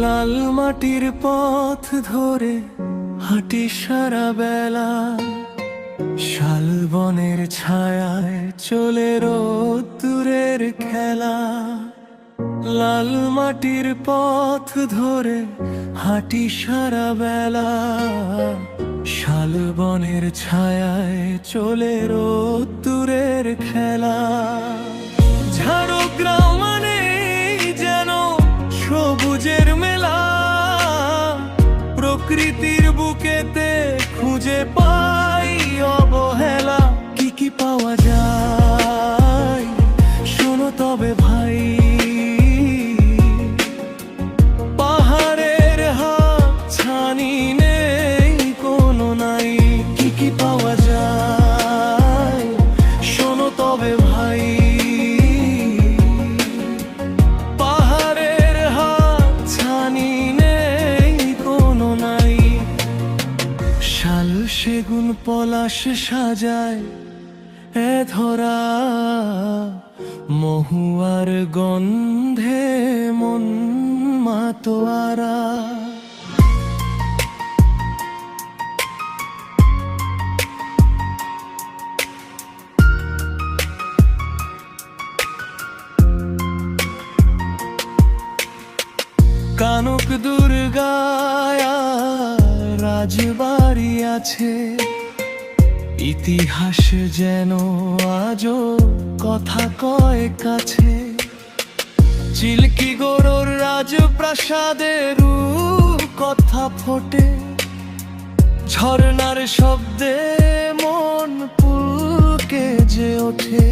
লাল মাটির পথ ধরে হাঁটি সারা বেলা, শালবনের ছায়ায় চলে রোদ্দুরের খেলা। লাল মাটির পথ ধরে হাঁটি সারা বেলা, শালবনের ছায়ায় চলে রোদ্দুরের খেলা। ঝাড়গ্রাম মানে যেন সবুজের মেলা, প্রকৃতির বুকেতে খুঁজে পাই অবহেলা। কি পাওয়া যায় শোনো তবে ভাই, পাহাড়ের হাত ছানি নেই কোনো নাই। কি পাওয়া যায় শোনো তবে ভাই, পাহাড়ের হাত ছানি নেই কোনো নাই। শাল সেগুন পলাশ সাজায় এ ধরা, মহুয়ার গন্ধে মন মাতোয়ারা। কানক দুর্গায় রাজবাড়ি আছে, ইতিহাস যেন আজও কথা কয় কাছে। চিল্কি গড়র রাজপ্রাসাদের কথা ফোটে, ঝর্ণার শব্দে মন পুলকে যে ওঠে।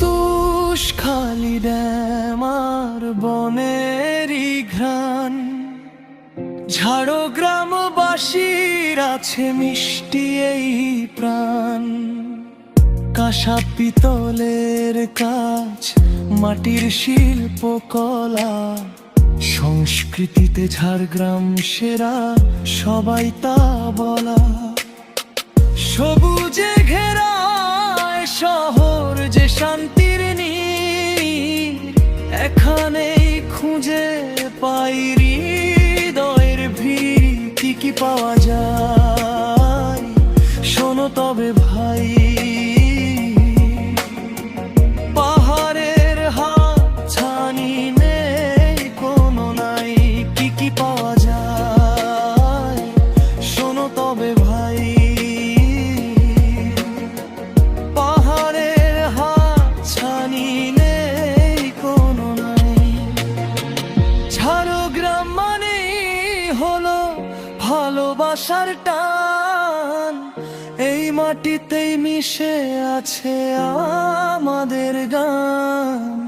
তুষখালি ড্যাম আর বনেরই ঘ্রাণ, ঝাড়গ্রামবাসীর আছে মিষ্টি এই প্রাণ। কাঁসা পিতলের কাজ, মাটির শিল্পকলা, সংস্কৃতিতে ঝাড়গ্রাম সেরা সবাই তা বলা। সবুজে ঘেরা শহর যে শান্তির নীড়, এখানেই খুঁজে পাই হৃদয়ের ভিড়। কি পাওয়া যায় শোনো তবে ভাই, পাহাড়ের হাত ছানি নেই কোনো নাই। কি পাওয়া যায় শোনো তবে ভাই, পাহাড়ের হাত ছানি নেই কোনো নাই। ঝাড়গ্রাম মানে হলো ভালোবাসার টান, এই মাটিতেই মিশে আছে আমাদের গান।